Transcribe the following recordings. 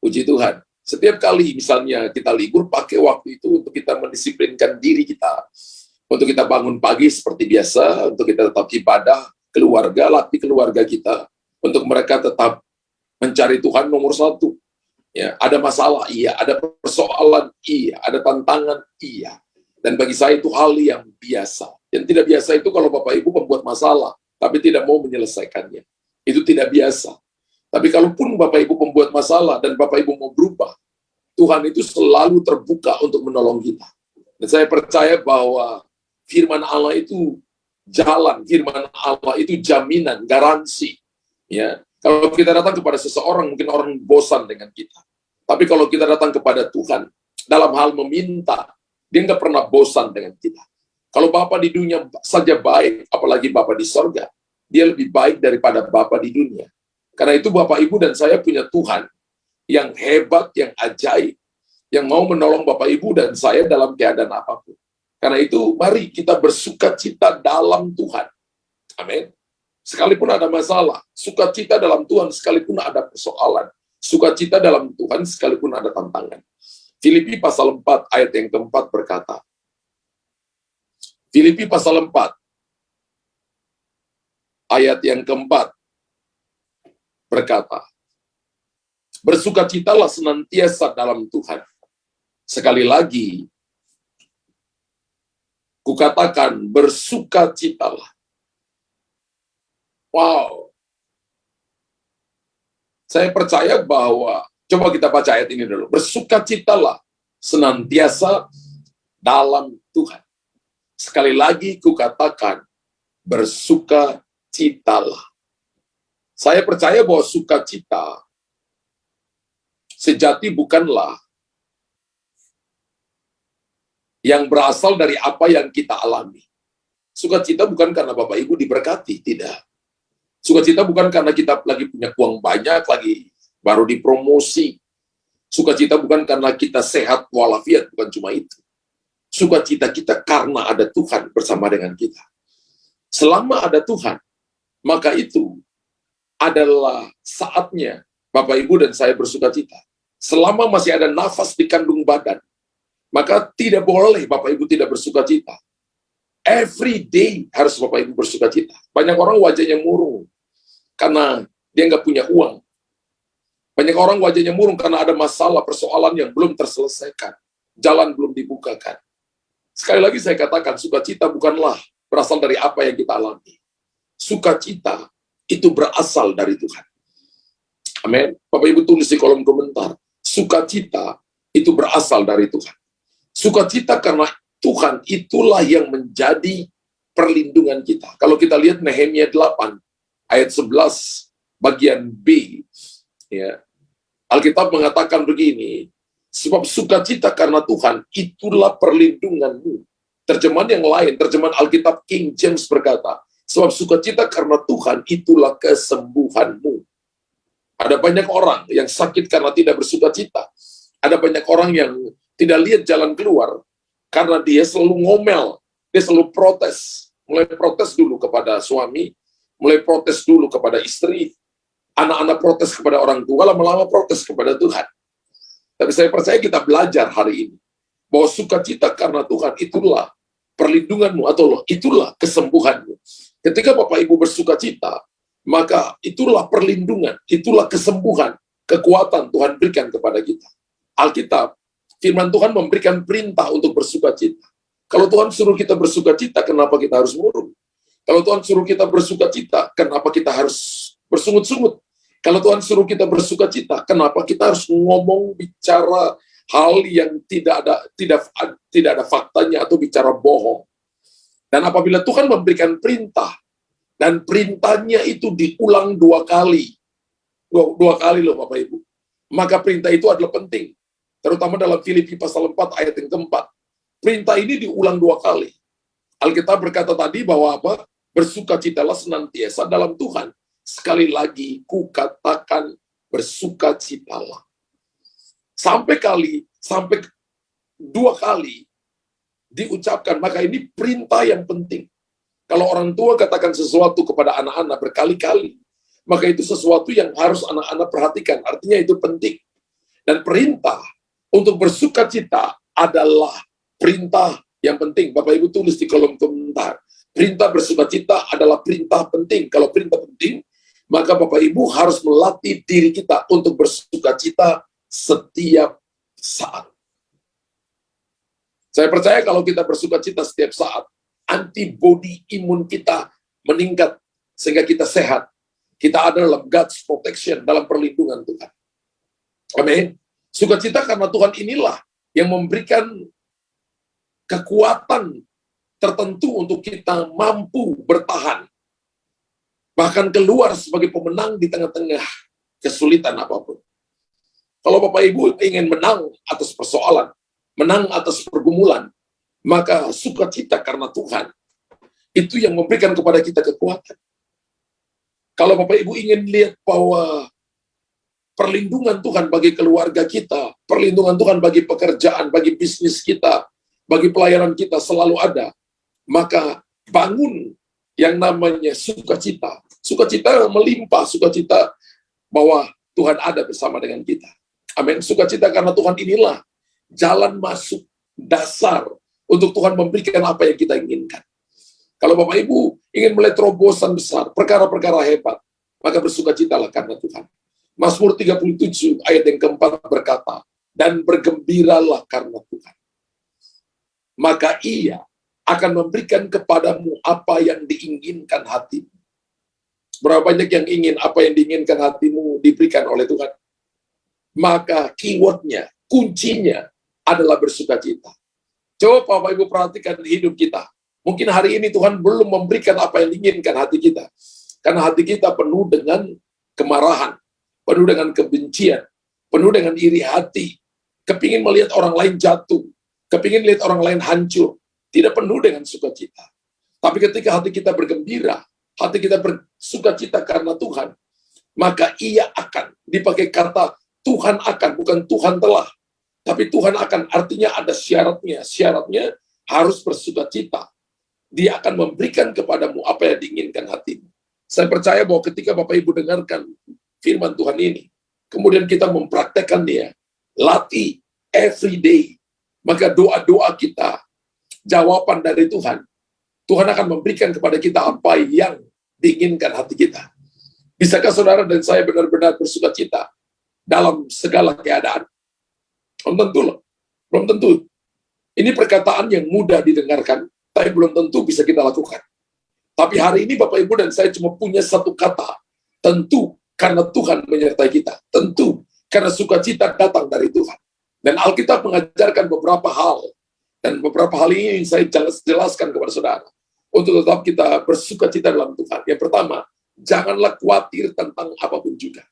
Puji Tuhan. Setiap kali misalnya kita libur, pakai waktu itu untuk kita mendisiplinkan diri kita. Untuk kita bangun pagi seperti biasa, untuk kita tetap ibadah, keluarga, latih keluarga kita. Untuk mereka tetap mencari Tuhan nomor satu. Ya, ada masalah, iya. Ada persoalan, iya. Ada tantangan, iya. Dan bagi saya itu hal yang biasa. Yang tidak biasa itu kalau Bapak Ibu membuat masalah, tapi tidak mau menyelesaikannya. Itu tidak biasa. Tapi kalaupun Bapak Ibu membuat masalah dan Bapak Ibu mau berubah, Tuhan itu selalu terbuka untuk menolong kita. Dan saya percaya bahwa firman Allah itu jalan, firman Allah itu jaminan, garansi. Ya, kalau kita datang kepada seseorang, mungkin orang bosan dengan kita. Tapi kalau kita datang kepada Tuhan, dalam hal meminta, dia nggak pernah bosan dengan kita. Kalau Bapa di dunia saja baik, apalagi Bapa di sorga, dia lebih baik daripada Bapa di dunia. Karena itu Bapak, Ibu, dan saya punya Tuhan yang hebat, yang ajaib, yang mau menolong Bapak, Ibu, dan saya dalam keadaan apapun. Karena itu, mari kita bersukacita dalam Tuhan. Amin. Sekalipun ada masalah, sukacita dalam Tuhan sekalipun ada persoalan. Sukacita dalam Tuhan sekalipun ada tantangan. Filipi pasal 4 ayat yang keempat berkata, Filipi pasal 4 ayat yang keempat berkata, bersukacitalah senantiasa dalam Tuhan. Sekali lagi, kukatakan bersukacitalah. Wow. Saya percaya bahwa, coba kita baca ayat ini dulu. Bersukacitalah senantiasa dalam Tuhan. Sekali lagi kukatakan, bersukacitalah. Saya percaya bahwa sukacita sejati bukanlah yang berasal dari apa yang kita alami. Sukacita bukan karena Bapak Ibu diberkati, tidak. Sukacita bukan karena kita lagi punya uang banyak, lagi baru dipromosi. Sukacita bukan karena kita sehat walafiat, bukan cuma itu. Sukacita kita karena ada Tuhan bersama dengan kita. Selama ada Tuhan, maka itu adalah saatnya Bapak, Ibu, dan saya bersukacita. Selama masih ada nafas di kandung badan, maka tidak boleh Bapak, Ibu tidak bersukacita. Every day harus Bapak, Ibu bersukacita. Banyak orang wajahnya murung karena dia nggak punya uang. Banyak orang wajahnya murung karena ada masalah, persoalan yang belum terselesaikan. Jalan belum dibukakan. Sekali lagi saya katakan, sukacita bukanlah berasal dari apa yang kita alami. Sukacita itu berasal dari Tuhan. Amin. Bapak Ibu tulis di kolom komentar. Sukacita itu berasal dari Tuhan. Sukacita karena Tuhan itulah yang menjadi perlindungan kita. Kalau kita lihat Nehemia 8 ayat 11 bagian B, ya, Alkitab mengatakan begini, sebab sukacita karena Tuhan itulah perlindunganmu. Terjemahan yang lain, terjemahan Alkitab King James berkata, sebab sukacita karena Tuhan itulah kesembuhanmu. Ada banyak orang yang sakit karena tidak bersukacita. Ada banyak orang yang tidak lihat jalan keluar karena dia selalu ngomel, dia selalu protes. Mulai protes dulu kepada suami, mulai protes dulu kepada istri, anak-anak protes kepada orang tua, lama-lama protes kepada Tuhan. Tapi saya percaya kita belajar hari ini bahwa sukacita karena Tuhan itulah perlindunganmu atau itulah kesembuhanmu. Ketika Bapak Ibu bersukacita, maka itulah perlindungan, itulah kesembuhan, kekuatan Tuhan berikan kepada kita. Alkitab, firman Tuhan memberikan perintah untuk bersukacita. Kalau Tuhan suruh kita bersukacita, kenapa kita harus murung? Kalau Tuhan suruh kita bersukacita, kenapa kita harus bersungut-sungut? Kalau Tuhan suruh kita bersukacita, kenapa kita harus ngomong, bicara hal yang tidak ada faktanya atau bicara bohong? Dan apabila Tuhan memberikan perintah, dan perintahnya itu diulang dua kali loh Bapak Ibu, maka perintah itu adalah penting. Terutama dalam Filipi pasal 4 ayat yang keempat. Perintah ini diulang dua kali. Alkitab berkata tadi bahwa apa? Bersukacitalah senantiasa dalam Tuhan. Sekali lagi, kukatakan bersukacitalah. Sampai dua kali diucapkan, maka ini perintah yang penting. Kalau orang tua katakan sesuatu kepada anak-anak berkali-kali, maka itu sesuatu yang harus anak-anak perhatikan. Artinya itu penting. Dan perintah untuk bersuka cita adalah perintah yang penting. Bapak Ibu tulis di kolom komentar. Perintah bersuka cita adalah perintah penting. Kalau perintah penting, maka Bapak Ibu harus melatih diri kita untuk bersuka cita setiap saat. Saya percaya kalau kita bersuka cita setiap saat, antibodi imun kita meningkat sehingga kita sehat. Kita ada dalam God's protection, dalam perlindungan Tuhan. Amin. Sukacita karena Tuhan inilah yang memberikan kekuatan tertentu untuk kita mampu bertahan. Bahkan keluar sebagai pemenang di tengah-tengah kesulitan apapun. Kalau Bapak Ibu ingin menang atas persoalan, menang atas pergumulan, maka sukacita karena Tuhan itu yang memberikan kepada kita kekuatan. Kalau Bapak Ibu ingin lihat bahwa perlindungan Tuhan bagi keluarga kita, perlindungan Tuhan bagi pekerjaan, bagi bisnis kita, bagi pelayanan kita selalu ada, maka bangun yang namanya sukacita. Sukacita melimpah, sukacita bahwa Tuhan ada bersama dengan kita. Amin. Sukacita karena Tuhan inilah jalan masuk dasar untuk Tuhan memberikan apa yang kita inginkan. Kalau Bapak Ibu ingin melihat terobosan besar, perkara-perkara hebat, maka bersukacitalah karena Tuhan. Mazmur 37 ayat yang keempat berkata, dan bergembiralah karena Tuhan. Maka Ia akan memberikan kepadamu apa yang diinginkan hatimu. Berapa banyak yang ingin apa yang diinginkan hatimu diberikan oleh Tuhan? Maka keywordnya, kuncinya adalah bersukacita. Coba Bapak Ibu perhatikan hidup kita. Mungkin hari ini Tuhan belum memberikan apa yang diinginkan hati kita. Karena hati kita penuh dengan kemarahan, penuh dengan kebencian, penuh dengan iri hati, kepingin melihat orang lain jatuh, kepingin lihat orang lain hancur, tidak penuh dengan sukacita. Tapi ketika hati kita bergembira, hati kita bersukacita karena Tuhan, maka Ia akan, dipakai kata Tuhan akan, bukan Tuhan telah, tapi Tuhan akan, artinya ada syaratnya. Syaratnya harus bersukacita. Dia akan memberikan kepadamu apa yang diinginkan hatimu. Saya percaya bahwa ketika Bapak Ibu dengarkan firman Tuhan ini, kemudian kita mempraktekannya, latih every day, maka doa-doa kita, jawaban dari Tuhan, Tuhan akan memberikan kepada kita apa yang diinginkan hati kita. Bisakah saudara dan saya benar-benar bersukacita dalam segala keadaan? Belum tentu loh. Belum tentu. Ini perkataan yang mudah didengarkan, tapi belum tentu bisa kita lakukan. Tapi hari ini Bapak Ibu dan saya cuma punya satu kata, tentu karena Tuhan menyertai kita. Tentu karena sukacita datang dari Tuhan. Dan Alkitab mengajarkan beberapa hal. Dan beberapa hal ini saya jelaskan kepada saudara. Untuk tetap kita bersukacita dalam Tuhan. Yang pertama, janganlah khawatir tentang apapun juga.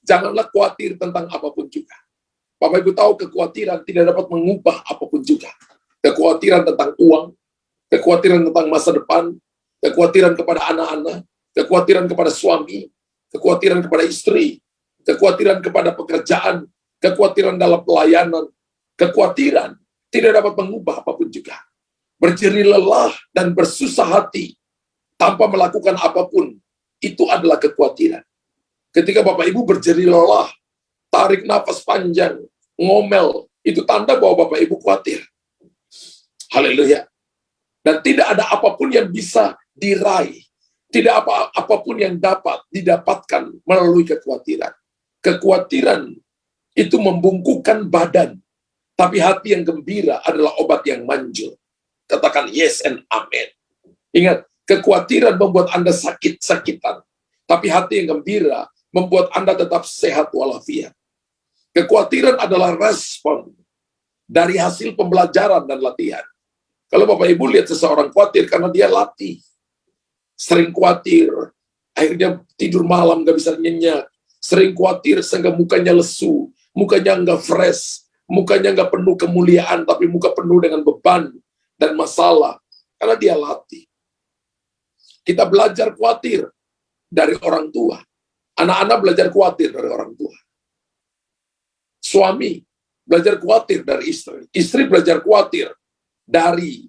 Janganlah khawatir tentang apapun juga. Bapak Ibu tahu kekhawatiran tidak dapat mengubah apapun juga. Kekhawatiran tentang uang, kekhawatiran tentang masa depan, kekhawatiran kepada anak-anak, kekhawatiran kepada suami, kekhawatiran kepada istri, kekhawatiran kepada pekerjaan, kekhawatiran dalam pelayanan, kekhawatiran tidak dapat mengubah apapun juga. Berjerih lelah dan bersusah hati tanpa melakukan apapun, itu adalah kekhawatiran. Ketika Bapak Ibu berjerih lelah, tarik nafas panjang, ngomel, itu tanda bahwa Bapak Ibu khawatir. Haleluya. Dan tidak ada apapun yang bisa diraih. Tidak apapun yang dapat didapatkan melalui kekhawatiran. Kekhawatiran itu membungkukkan badan. Tapi hati yang gembira adalah obat yang manjur. Katakan yes and amen. Ingat, kekhawatiran membuat Anda sakit-sakitan. Tapi hati yang gembira membuat Anda tetap sehat walafiat. Kekhawatiran adalah respon dari hasil pembelajaran dan latihan. Kalau Bapak Ibu lihat seseorang khawatir karena dia latih, sering khawatir, akhirnya tidur malam nggak bisa nyenyak, sering khawatir sehingga mukanya lesu, mukanya nggak fresh, mukanya nggak penuh kemuliaan, tapi muka penuh dengan beban dan masalah, karena dia latih. Kita belajar khawatir dari orang tua. Anak-anak belajar khawatir dari orang tua. Suami belajar khawatir dari istri. Istri belajar khawatir dari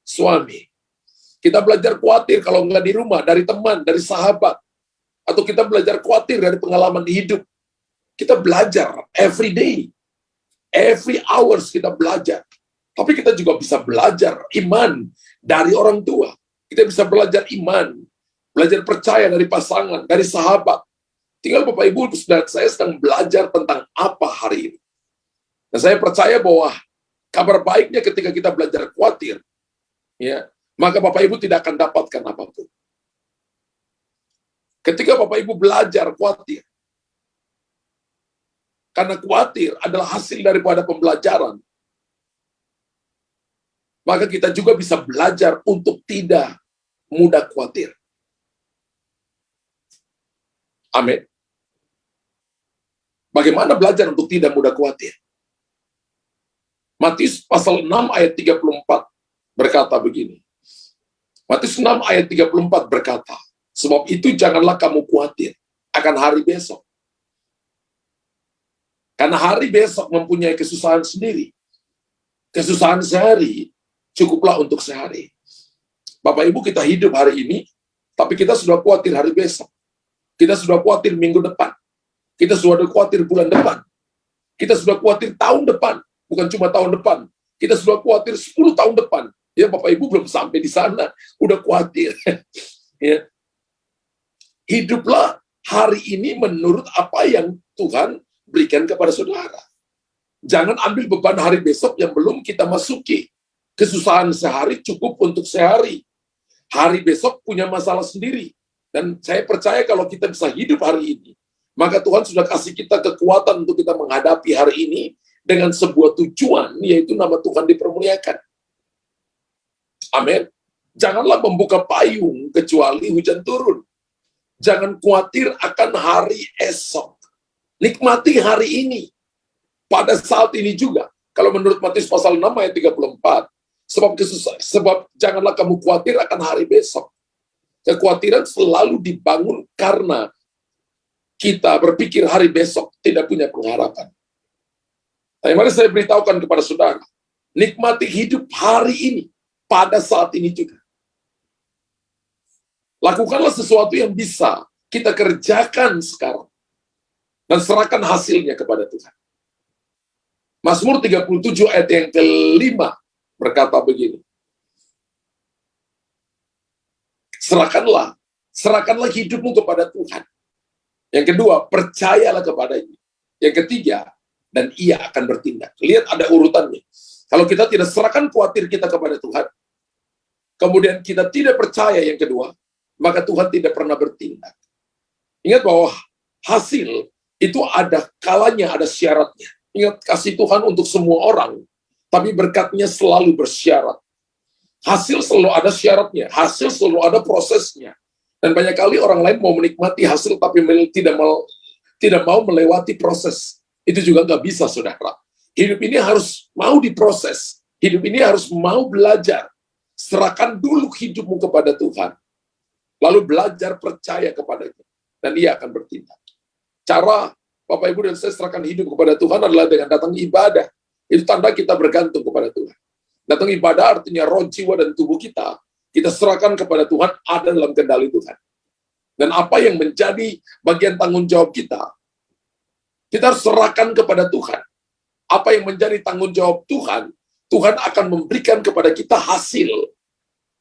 suami. Kita belajar khawatir kalau nggak di rumah, dari teman, dari sahabat. Atau kita belajar khawatir dari pengalaman hidup. Kita belajar every day, every hours kita belajar. Tapi kita juga bisa belajar iman dari orang tua. Kita bisa belajar iman, belajar percaya dari pasangan, dari sahabat. Tinggal Bapak Ibu, saya sedang belajar tentang apa hari ini. Dan saya percaya bahwa kabar baiknya ketika kita belajar khawatir, ya, maka Bapak Ibu tidak akan dapatkan apapun. Ketika Bapak Ibu belajar khawatir, karena khawatir adalah hasil daripada pembelajaran, maka kita juga bisa belajar untuk tidak mudah khawatir. Amin. Bagaimana belajar untuk tidak mudah khawatir? Matius pasal 6 ayat 34 berkata begini. Matius 6 ayat 34 berkata, sebab itu janganlah kamu khawatir akan hari besok. Karena hari besok mempunyai kesusahan sendiri. Kesusahan sehari cukuplah untuk sehari. Bapak Ibu, kita hidup hari ini, tapi kita sudah khawatir hari besok. Kita sudah khawatir minggu depan. Kita sudah khawatir bulan depan. Kita sudah khawatir tahun depan. Bukan cuma tahun depan. Kita sudah khawatir 10 tahun depan. Ya, Bapak Ibu belum sampai di sana, udah khawatir. Ya. Hiduplah hari ini menurut apa yang Tuhan berikan kepada saudara. Jangan ambil beban hari besok yang belum kita masuki. Kesusahan sehari cukup untuk sehari. Hari besok punya masalah sendiri. Dan saya percaya kalau kita bisa hidup hari ini, maka Tuhan sudah kasih kita kekuatan untuk kita menghadapi hari ini dengan sebuah tujuan, yaitu nama Tuhan dipermuliakan. Amin. Janganlah membuka payung kecuali hujan turun. Jangan khawatir akan hari esok. Nikmati hari ini. Pada saat ini juga. Kalau menurut Matius pasal 6 ayat 34, sebab janganlah kamu khawatir akan hari besok. Kekhawatiran selalu dibangun karena kita berpikir hari besok tidak punya pengharapan. Tapi mari saya beritahukan kepada saudara, nikmati hidup hari ini, pada saat ini juga. Lakukanlah sesuatu yang bisa kita kerjakan sekarang, dan serahkan hasilnya kepada Tuhan. Mazmur 37 ayat yang kelima berkata begini, serahkanlah hidupmu kepada Tuhan. Yang kedua, percayalah kepadanya. Yang ketiga, dan ia akan bertindak. Lihat ada urutannya. Kalau kita tidak serahkan khawatir kita kepada Tuhan, kemudian kita tidak percaya yang kedua, maka Tuhan tidak pernah bertindak. Ingat bahwa hasil itu ada kalanya, ada syaratnya. Ingat, kasih Tuhan untuk semua orang, tapi berkatnya selalu bersyarat. Hasil selalu ada syaratnya, hasil selalu ada prosesnya. Dan banyak kali orang lain mau menikmati hasil, tapi tidak mau melewati proses. Itu juga nggak bisa, saudara. Hidup ini harus mau diproses. Hidup ini harus mau belajar. Serahkan dulu hidupmu kepada Tuhan. Lalu belajar percaya kepadanya. Dan dia akan bertindak. Cara Bapak Ibu dan saya serahkan hidup kepada Tuhan adalah dengan datang ibadah. Itu tanda kita bergantung kepada Tuhan. Datang ibadah artinya roh, jiwa, dan tubuh kita serahkan kepada Tuhan, ada dalam kendali Tuhan. Dan apa yang menjadi bagian tanggung jawab kita harus serahkan kepada Tuhan. Apa yang menjadi tanggung jawab Tuhan, Tuhan akan memberikan kepada kita hasil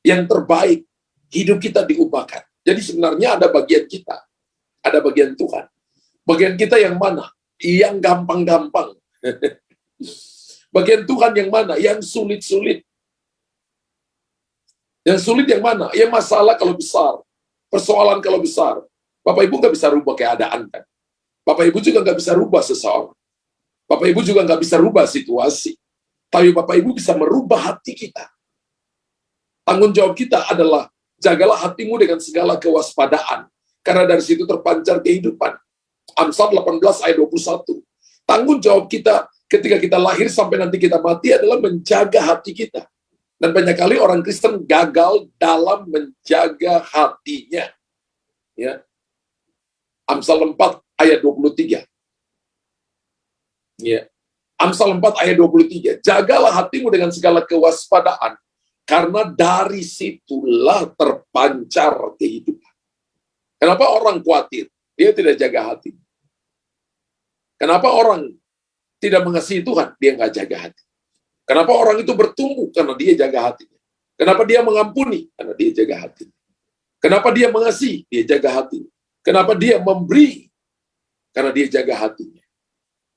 yang terbaik. Hidup kita diubahkan. Jadi sebenarnya ada bagian kita, ada bagian Tuhan. Bagian kita yang mana? Yang gampang-gampang. Bagian Tuhan yang mana? Yang sulit-sulit. Yang sulit yang mana? Ya masalah kalau besar. Persoalan kalau besar. Bapak Ibu nggak bisa rubah keadaan, kan? Bapak Ibu juga nggak bisa rubah seseorang. Bapak Ibu juga nggak bisa rubah situasi. Tapi Bapak Ibu bisa merubah hati kita. Tanggung jawab kita adalah jagalah hatimu dengan segala kewaspadaan. Karena dari situ terpancar kehidupan. Amsal 18 ayat 21. Tanggung jawab kita ketika kita lahir sampai nanti kita mati adalah menjaga hati kita. Dan banyak kali orang Kristen gagal dalam menjaga hatinya. Ya. Amsal 4 ayat 23. Ya. Amsal 4 ayat 23. Jagalah hatimu dengan segala kewaspadaan, karena dari situlah terpancar kehidupan. Kenapa orang khawatir? Dia tidak jaga hati. Kenapa orang tidak mengasihi Tuhan? Dia nggak jaga hati. Kenapa orang itu bertumbuh? Karena dia jaga hatinya. Kenapa dia mengampuni? Karena dia jaga hatinya. Kenapa dia mengasihi? Dia jaga hatinya. Kenapa dia memberi? Karena dia jaga hatinya.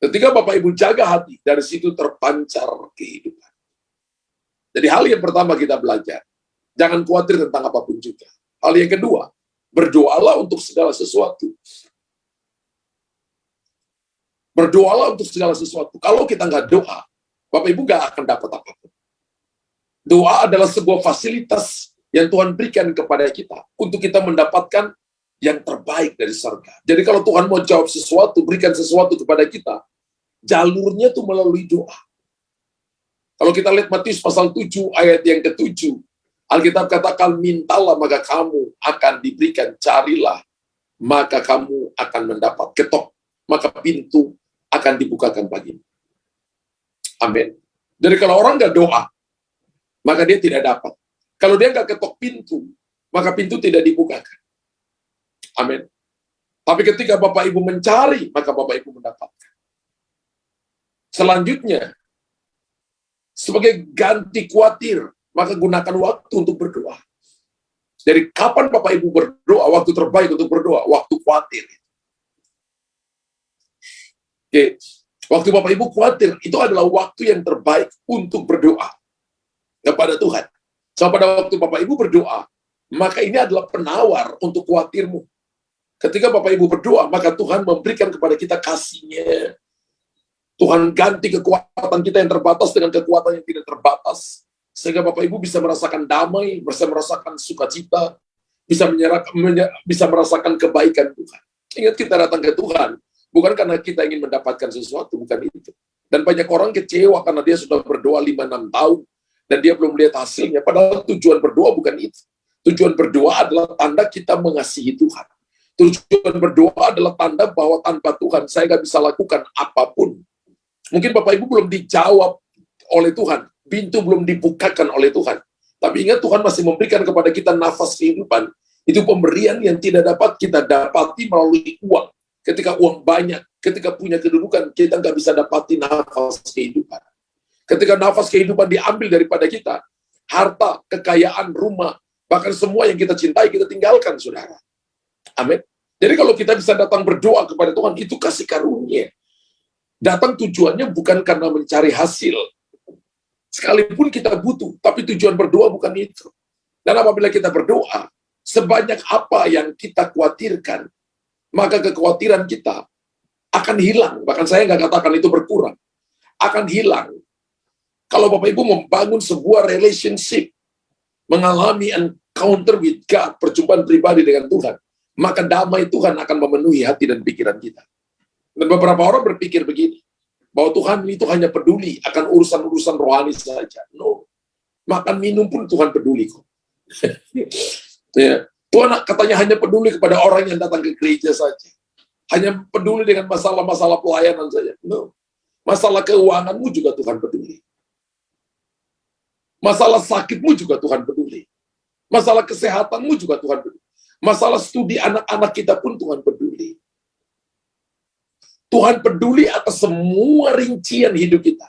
Ketika Bapak Ibu jaga hati, dari situ terpancar kehidupan. Jadi hal yang pertama kita belajar, jangan khawatir tentang apapun juga. Hal yang kedua, berdoalah untuk segala sesuatu. Berdoalah untuk segala sesuatu. Kalau kita nggak doa, Bapak Ibu nggak akan dapat apapun. Doa adalah sebuah fasilitas yang Tuhan berikan kepada kita untuk kita mendapatkan yang terbaik dari surga. Jadi kalau Tuhan mau jawab sesuatu, berikan sesuatu kepada kita, jalurnya itu melalui doa. Kalau kita lihat Matius pasal 7 ayat yang ke-7, Alkitab katakan, mintalah maka kamu akan diberikan, carilah maka kamu akan mendapat, ketok maka pintu akan dibukakan bagimu. Amin. Jadi kalau orang nggak doa, maka dia tidak dapat. Kalau dia nggak ketok pintu, maka pintu tidak dibukakan. Amin. Tapi ketika Bapak Ibu mencari, maka Bapak Ibu mendapatkan. Selanjutnya, sebagai ganti khawatir, maka gunakan waktu untuk berdoa. Dari kapan Bapak Ibu berdoa? Waktu terbaik untuk berdoa, waktu khawatir. Oke. Waktu Bapak Ibu khawatir, itu adalah waktu yang terbaik untuk berdoa kepada Tuhan. So, pada waktu Bapak Ibu berdoa, maka ini adalah penawar untuk khawatirmu. Ketika Bapak Ibu berdoa, maka Tuhan memberikan kepada kita kasih-Nya. Tuhan ganti kekuatan kita yang terbatas dengan kekuatan yang tidak terbatas. Sehingga Bapak Ibu bisa merasakan damai, bisa merasakan sukacita, bisa merasakan kebaikan Tuhan. Ingat, kita datang ke Tuhan bukan karena kita ingin mendapatkan sesuatu, bukan itu. Dan banyak orang kecewa karena dia sudah berdoa 5-6 tahun, dan dia belum lihat hasilnya. Padahal tujuan berdoa bukan itu. Tujuan berdoa adalah tanda kita mengasihi Tuhan. Tujuan berdoa adalah tanda bahwa tanpa Tuhan, saya nggak bisa lakukan apapun. Mungkin Bapak Ibu belum dijawab oleh Tuhan, pintu belum dibukakan oleh Tuhan. Tapi ingat, Tuhan masih memberikan kepada kita nafas kehidupan. Itu pemberian yang tidak dapat kita dapati melalui uang. Ketika uang banyak, ketika punya kedudukan, kita nggak bisa dapati nafas kehidupan. Ketika nafas kehidupan diambil daripada kita, harta, kekayaan, rumah, bahkan semua yang kita cintai, kita tinggalkan, saudara. Amin. Jadi kalau kita bisa datang berdoa kepada Tuhan, itu kasih karunia. Datang tujuannya bukan karena mencari hasil. Sekalipun kita butuh, tapi tujuan berdoa bukan itu. Dan apabila kita berdoa, sebanyak apa yang kita khawatirkan, maka kekhawatiran kita akan hilang. Bahkan saya nggak katakan itu berkurang. Akan hilang. Kalau Bapak Ibu membangun sebuah relationship, mengalami encounter with God, perjumpaan pribadi dengan Tuhan, maka damai Tuhan akan memenuhi hati dan pikiran kita. Dan beberapa orang berpikir begini, bahwa Tuhan itu hanya peduli akan urusan-urusan rohani saja. No. Makan minum pun Tuhan peduli kok. Ya. Tuhan katanya hanya peduli kepada orang yang datang ke gereja saja. Hanya peduli dengan masalah-masalah pelayanan saja. No. Masalah keuanganmu juga Tuhan peduli. Masalah sakitmu juga Tuhan peduli. Masalah kesehatanmu juga Tuhan peduli. Masalah studi anak-anak kita pun Tuhan peduli. Tuhan peduli atas semua rincian hidup kita.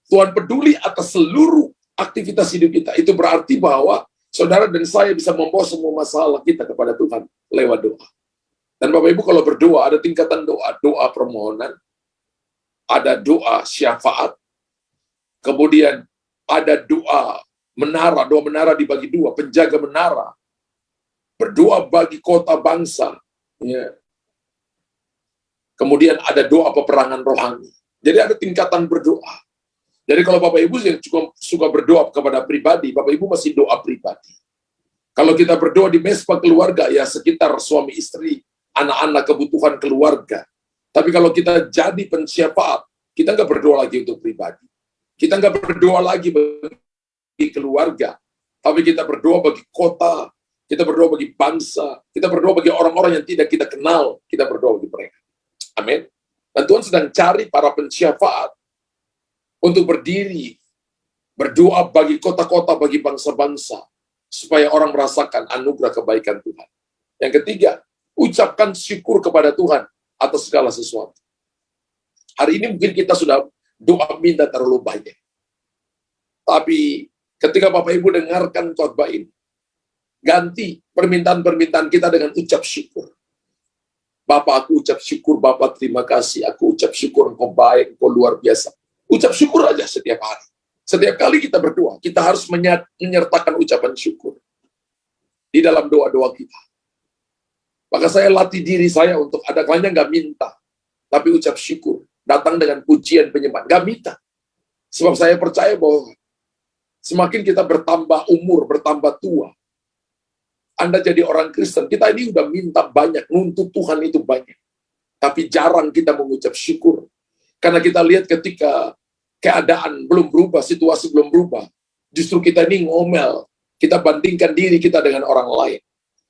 Tuhan peduli atas seluruh aktivitas hidup kita. Itu berarti bahwa saudara dan saya bisa membawa semua masalah kita kepada Tuhan lewat doa. Dan Bapak Ibu kalau berdoa, ada tingkatan doa. Doa permohonan, ada doa syafaat, kemudian ada doa menara dibagi dua, penjaga menara, berdoa bagi kota bangsa, ya. Kemudian ada doa peperangan rohani. Jadi ada tingkatan berdoa. Jadi kalau Bapak Ibu yang cukup suka berdoa kepada pribadi, Bapak Ibu masih doa pribadi. Kalau kita berdoa di mesbah keluarga, ya sekitar suami istri, anak-anak, kebutuhan keluarga. Tapi kalau kita jadi pensyafaat, kita nggak berdoa lagi untuk pribadi. Kita nggak berdoa lagi bagi keluarga. Tapi kita berdoa bagi kota, kita berdoa bagi bangsa, kita berdoa bagi orang-orang yang tidak kita kenal, kita berdoa bagi mereka. Amin. Dan Tuhan sedang cari para pensyafaat untuk berdiri, berdoa bagi kota-kota, bagi bangsa-bangsa, supaya orang merasakan anugerah kebaikan Tuhan. Yang ketiga, ucapkan syukur kepada Tuhan atas segala sesuatu. Hari ini mungkin kita sudah doa minta terlalu banyak. Tapi ketika Bapak Ibu dengarkan khotbah ini, ganti permintaan-permintaan kita dengan ucap syukur. Bapak, aku ucap syukur, Bapak terima kasih, aku ucap syukur, Engkau baik, Engkau luar biasa. Ucap syukur aja setiap hari. Setiap kali kita berdoa, kita harus menyertakan ucapan syukur di dalam doa-doa kita. Maka saya latih diri saya untuk ada kalanya nggak minta, tapi ucap syukur. Datang dengan pujian penyembahan, nggak minta. Sebab saya percaya bahwa semakin kita bertambah umur, bertambah tua, Anda jadi orang Kristen, kita ini udah minta banyak, nuntut Tuhan itu banyak. Tapi jarang kita mengucap syukur. Karena kita lihat ketika keadaan belum berubah, situasi belum berubah, justru kita ini ngomel. Kita bandingkan diri kita dengan orang lain.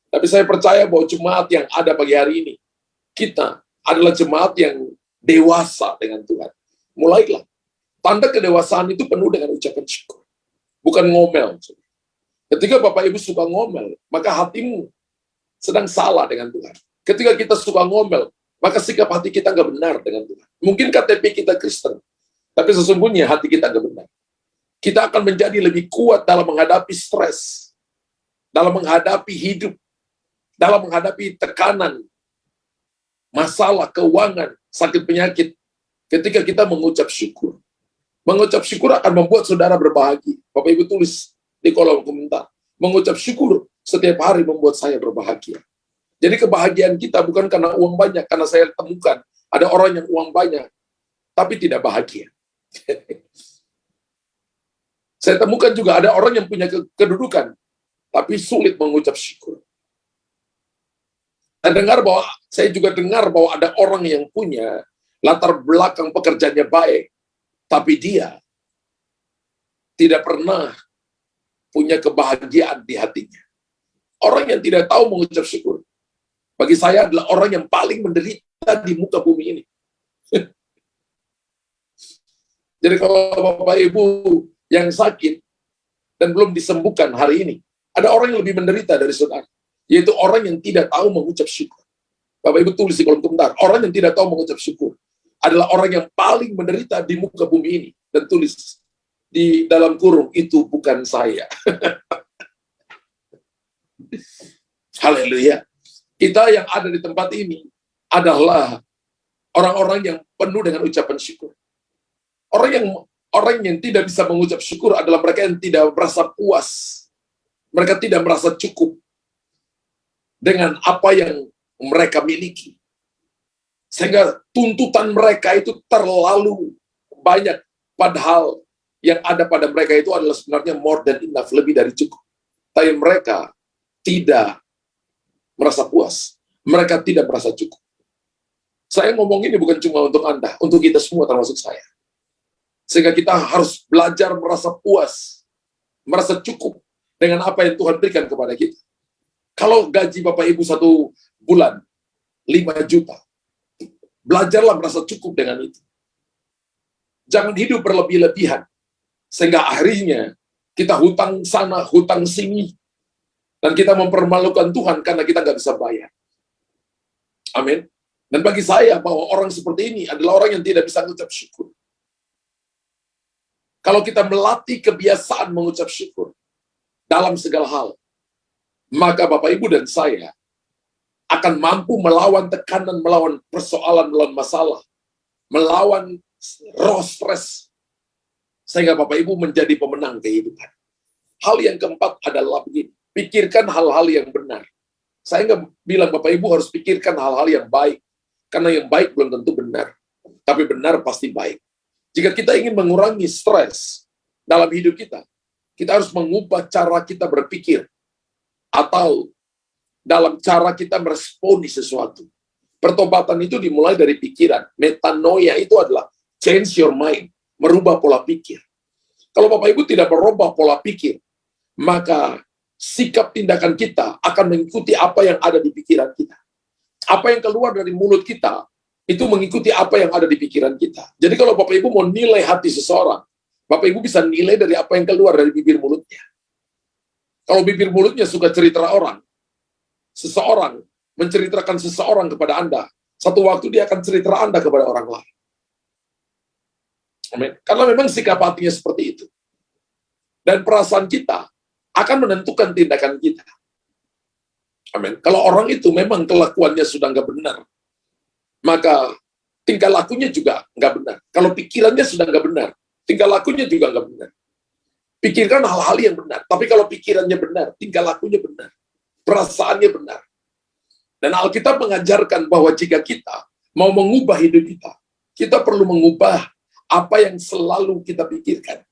Tapi saya percaya bahwa jemaat yang ada pagi hari ini, kita adalah jemaat yang dewasa dengan Tuhan. Mulailah. Tanda kedewasaan itu penuh dengan ucapan syukur. Bukan ngomel. Ketika Bapak Ibu suka ngomel, maka hatimu sedang salah dengan Tuhan. Ketika kita suka ngomel, maka sikap hati kita nggak benar dengan Tuhan. Mungkin KTP kita Kristen, tapi sesungguhnya hati kita nggak benar. Kita akan menjadi lebih kuat dalam menghadapi stres, dalam menghadapi hidup, dalam menghadapi tekanan, masalah, keuangan, sakit penyakit, ketika kita mengucap syukur. Mengucap syukur akan membuat saudara berbahagia. Bapak Ibu tulis di kolom komentar. Mengucap syukur setiap hari membuat saya berbahagia. Jadi kebahagiaan kita bukan karena uang banyak, karena saya temukan ada orang yang uang banyak, tapi tidak bahagia. Saya temukan juga ada orang yang punya kedudukan, tapi sulit mengucap syukur. Saya juga dengar bahwa ada orang yang punya latar belakang pekerjaannya baik, tapi dia tidak pernah punya kebahagiaan di hatinya. Orang yang tidak tahu mengucap syukur, bagi saya adalah orang yang paling menderita di muka bumi ini. Jadi kalau Bapak Ibu yang sakit dan belum disembuhkan hari ini, ada orang yang lebih menderita dari saudara, yaitu orang yang tidak tahu mengucap syukur. Bapak Ibu tulis di kolom komentar, orang yang tidak tahu mengucap syukur adalah orang yang paling menderita di muka bumi ini. Dan tulis di dalam kurung, itu bukan saya. Haleluya. Kita yang ada di tempat ini adalah orang-orang yang penuh dengan ucapan syukur. Orang yang tidak bisa mengucap syukur adalah mereka yang tidak merasa puas. Mereka tidak merasa cukup dengan apa yang mereka miliki. Sehingga tuntutan mereka itu terlalu banyak. Padahal yang ada pada mereka itu adalah sebenarnya more than enough, lebih dari cukup. Tapi mereka tidak merasa puas. Mereka tidak merasa cukup. Saya ngomong ini bukan cuma untuk Anda, untuk kita semua termasuk saya. Sehingga kita harus belajar merasa puas, merasa cukup dengan apa yang Tuhan berikan kepada kita. Kalau gaji Bapak Ibu 1 bulan 5 juta, belajarlah merasa cukup dengan itu. Jangan hidup berlebih-lebihan, sehingga akhirnya kita hutang sana, hutang sini, dan kita mempermalukan Tuhan karena kita nggak bisa bayar. Amin. Dan bagi saya, bahwa orang seperti ini adalah orang yang tidak bisa mengucap syukur. Kalau kita melatih kebiasaan mengucap syukur dalam segala hal, maka Bapak, Ibu, dan saya akan mampu melawan tekanan, melawan persoalan, melawan masalah, melawan roh stres, sehingga Bapak Ibu menjadi pemenang kehidupan. Hal yang keempat adalah begini, pikirkan hal-hal yang benar. Saya nggak bilang Bapak Ibu harus pikirkan hal-hal yang baik, karena yang baik belum tentu benar, tapi benar pasti baik. Jika kita ingin mengurangi stres dalam hidup kita harus mengubah cara kita berpikir, atau dalam cara kita meresponi sesuatu. Pertobatan itu dimulai dari pikiran. Metanoia itu adalah change your mind, merubah pola pikir. Kalau Bapak Ibu tidak merubah pola pikir, maka sikap tindakan kita akan mengikuti apa yang ada di pikiran kita. Apa yang keluar dari mulut kita, itu mengikuti apa yang ada di pikiran kita. Jadi kalau Bapak Ibu mau nilai hati seseorang, Bapak Ibu bisa nilai dari apa yang keluar dari bibir mulutnya. Kalau bibir mulutnya suka cerita orang, seseorang menceritakan seseorang kepada Anda, satu waktu dia akan cerita Anda kepada orang lain. Amin. Karena memang sikap hatinya seperti itu. Dan perasaan kita akan menentukan tindakan kita. Amin. Kalau orang itu memang kelakuannya sudah nggak benar, maka tingkah lakunya juga nggak benar. Kalau pikirannya sudah nggak benar, tingkah lakunya juga nggak benar. Pikirkan hal-hal yang benar. Tapi kalau pikirannya benar, tingkah lakunya benar, perasaannya benar. Dan Alkitab mengajarkan bahwa jika kita mau mengubah hidup kita perlu mengubah apa yang selalu kita pikirkan.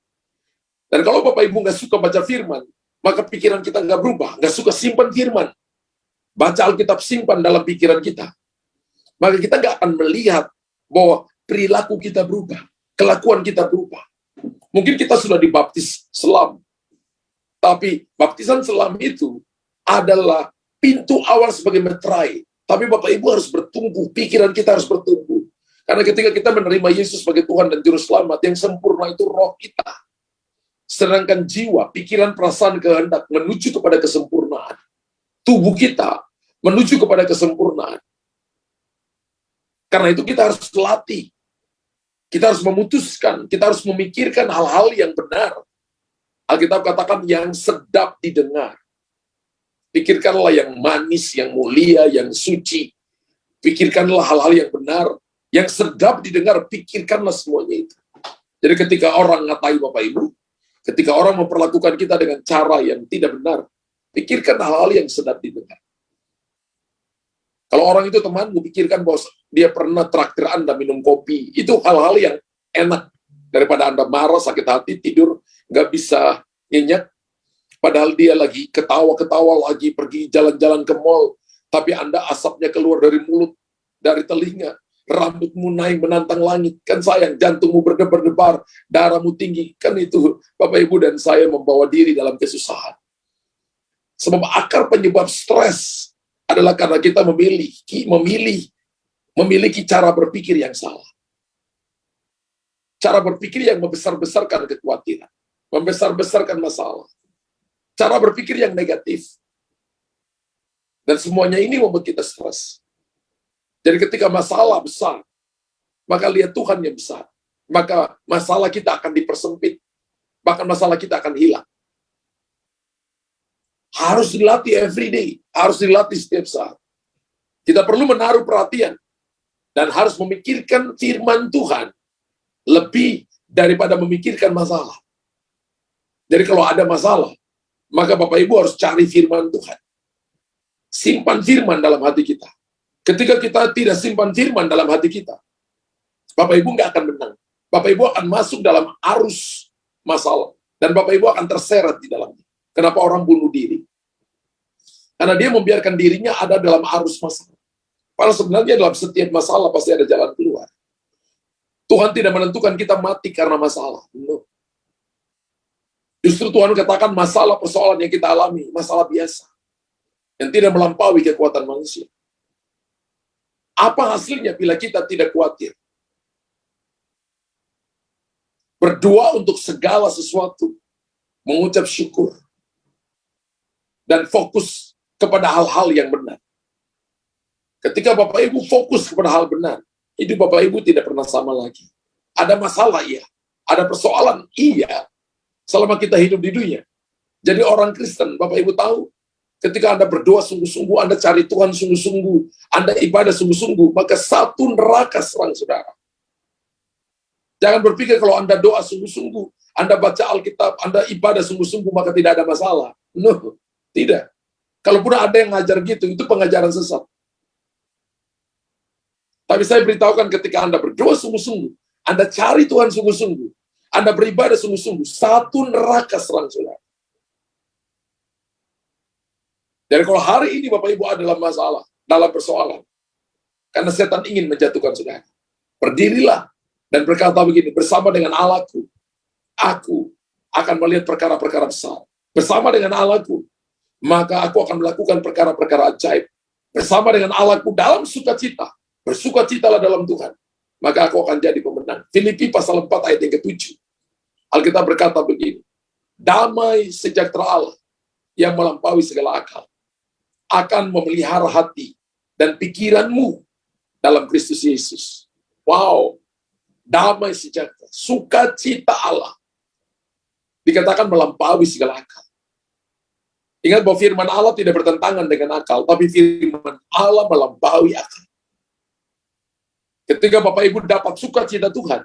Dan kalau Bapak Ibu nggak suka baca firman, maka pikiran kita nggak berubah. Nggak suka simpan firman. Baca Alkitab, simpan dalam pikiran kita. Maka kita nggak akan melihat bahwa perilaku kita berubah. Kelakuan kita berubah. Mungkin kita sudah dibaptis selam. Tapi baptisan selam itu adalah pintu awal sebagai meterai. Tapi Bapak Ibu harus bertumbuh, pikiran kita harus bertumbuh. Karena ketika kita menerima Yesus sebagai Tuhan dan Juru Selamat, yang sempurna itu roh kita. Sedangkan jiwa, pikiran, perasaan, kehendak menuju kepada kesempurnaan. Tubuh kita menuju kepada kesempurnaan. Karena itu kita harus latih. Kita harus memutuskan, kita harus memikirkan hal-hal yang benar. Alkitab katakan yang sedap didengar. Pikirkanlah yang manis, yang mulia, yang suci. Pikirkanlah hal-hal yang benar, yang sedap didengar, pikirkanlah semuanya itu. Jadi ketika orang ngatai Bapak Ibu, ketika orang memperlakukan kita dengan cara yang tidak benar, pikirkan hal-hal yang sedap didengar. Kalau orang itu temanmu, pikirkan bahwa dia pernah traktir Anda minum kopi. Itu hal-hal yang enak. Daripada Anda marah, sakit hati, tidur, nggak bisa nyenyak. Padahal dia lagi ketawa-ketawa, lagi pergi jalan-jalan ke mall. Tapi Anda asapnya keluar dari mulut, dari telinga. Rambutmu naik menantang langit. Kan sayang, jantungmu berdebar-debar, darahmu tinggi. Kan itu Bapak Ibu dan saya membawa diri dalam kesusahan. Sebab akar penyebab stres adalah karena kita memiliki cara berpikir yang salah. Cara berpikir yang membesar-besarkan kekhawatiran, membesar-besarkan masalah. Cara berpikir yang negatif. Dan semuanya ini membuat kita stres. Jadi ketika masalah besar, maka lihat Tuhan yang besar. Maka masalah kita akan dipersempit. Bahkan masalah kita akan hilang. Harus dilatih every day. Harus dilatih setiap saat. Kita perlu menaruh perhatian. Dan harus memikirkan firman Tuhan. Lebih daripada memikirkan masalah. Jadi kalau ada masalah, maka Bapak Ibu harus cari firman Tuhan. Simpan firman dalam hati kita. Ketika kita tidak simpan firman dalam hati kita, Bapak Ibu nggak akan menang. Bapak Ibu akan masuk dalam arus masalah. Dan Bapak Ibu akan terseret di dalamnya. Kenapa orang bunuh diri? Karena dia membiarkan dirinya ada dalam arus masalah. Padahal sebenarnya dalam setiap masalah pasti ada jalan keluar. Tuhan tidak menentukan kita mati karena masalah. No. Justru Tuhan katakan masalah persoalan yang kita alami, masalah biasa. Yang tidak melampaui kekuatan manusia. Apa hasilnya bila kita tidak khawatir? Berdoa untuk segala sesuatu. Mengucap syukur. Dan fokus kepada hal-hal yang benar. Ketika Bapak Ibu fokus kepada hal benar, hidup Bapak Ibu tidak pernah sama lagi. Ada masalah, iya. Ada persoalan, iya. Selama kita hidup di dunia. Jadi orang Kristen, Bapak Ibu tahu, ketika Anda berdoa sungguh-sungguh, Anda cari Tuhan sungguh-sungguh, Anda ibadah sungguh-sungguh, maka satu neraka serang saudara. Jangan berpikir kalau Anda doa sungguh-sungguh, Anda baca Alkitab, Anda ibadah sungguh-sungguh, maka tidak ada masalah. No, tidak. Kalaupun ada yang ngajar gitu, itu pengajaran sesat. Tapi saya beritahukan ketika Anda berdoa sungguh-sungguh, Anda cari Tuhan sungguh-sungguh, Anda beribadah sungguh-sungguh, satu neraka serang saudara. Dan kalau hari ini Bapak Ibu adalah masalah, dalam persoalan, karena setan ingin menjatuhkan saudara, berdirilah dan berkata begini, bersama dengan Allahku, aku akan melihat perkara-perkara besar. Bersama dengan Allahku, maka aku akan melakukan perkara-perkara ajaib. Bersama dengan Allahku dalam sukacita, bersukacitalah dalam Tuhan, maka aku akan jadi pemenang. Filipi pasal 4 ayat yang ke-7. Alkitab berkata begini, damai sejahtera Allah yang melampaui segala akal akan memelihara hati dan pikiranmu dalam Kristus Yesus. Wow, damai sejahtera, sukacita Allah dikatakan melampaui segala akal. Ingat bahwa firman Allah tidak bertentangan dengan akal, tapi firman Allah melampaui akal. Ketika Bapak Ibu dapat sukacita Tuhan,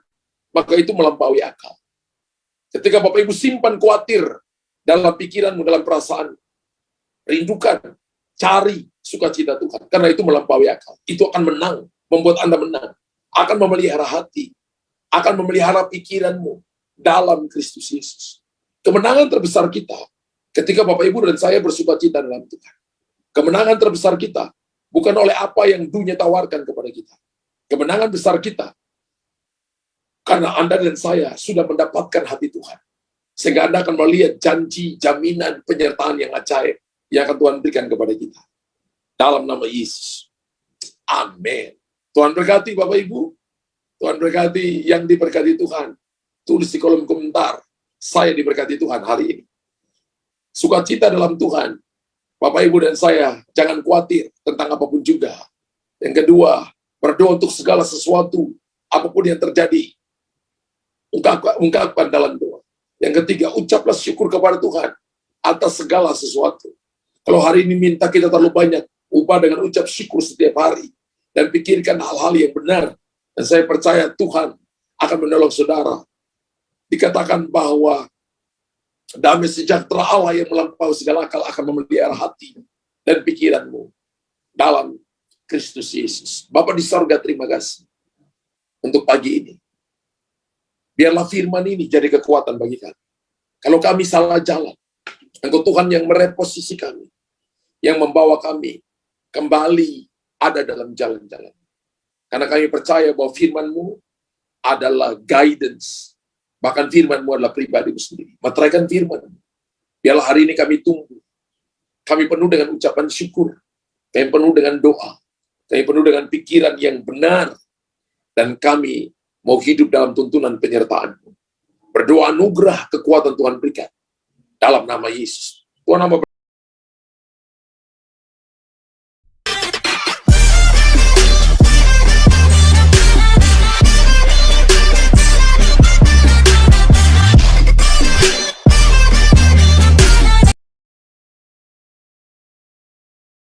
maka itu melampaui akal. Ketika Bapak Ibu simpan khawatir dalam pikiranmu, dalam perasaan, rindukan, cari sukacita Tuhan, karena itu melampaui akal. Itu akan menang, membuat Anda menang, akan memelihara hati, akan memelihara pikiranmu dalam Kristus Yesus. Kemenangan terbesar kita ketika Bapak Ibu dan saya bersukacita dalam Tuhan. Kemenangan terbesar kita bukan oleh apa yang dunia tawarkan kepada kita. Kemenangan besar kita karena Anda dan saya sudah mendapatkan hati Tuhan. Sehingga Anda akan melihat janji, jaminan, penyertaan yang ajaib yang akan Tuhan berikan kepada kita. Dalam nama Yesus. Amin. Tuhan berkati Bapak Ibu. Tuhan berkati yang diberkati Tuhan. Tulis di kolom komentar. Saya diberkati Tuhan hari ini. Sukacita dalam Tuhan. Bapak Ibu dan saya jangan khawatir tentang apapun juga. Yang kedua, berdoa untuk segala sesuatu, apapun yang terjadi. Ungkapkan dalam doa. Yang ketiga, ucaplah syukur kepada Tuhan atas segala sesuatu. Kalau hari ini minta kita terlalu banyak, ubah dengan ucap syukur setiap hari. Dan pikirkan hal-hal yang benar. Dan saya percaya Tuhan akan menolong saudara. Dikatakan bahwa damai sejahtera Allah yang melampaui segala akal akan memelihara hati dan pikiranmu dalam Kristus Yesus. Bapa di sorga, terima kasih untuk pagi ini. Biarlah firman ini jadi kekuatan bagi kami. Kalau kami salah jalan, Engkau Tuhan yang mereposisi kami, yang membawa kami kembali ada dalam jalan-jalan. Karena kami percaya bahwa firman-Mu adalah guidance. Bahkan firman-Mu adalah pribadi-Mu sendiri. Materaikan firman-Mu. Biarlah hari ini kami tumbuh. Kami penuh dengan ucapan syukur. Kami penuh dengan doa. Kami penuh dengan pikiran yang benar. Dan kami mau hidup dalam tuntunan penyertaan-Mu. Berdoa anugerah kekuatan Tuhan berikan. Dalam nama Yesus. Tuhan nama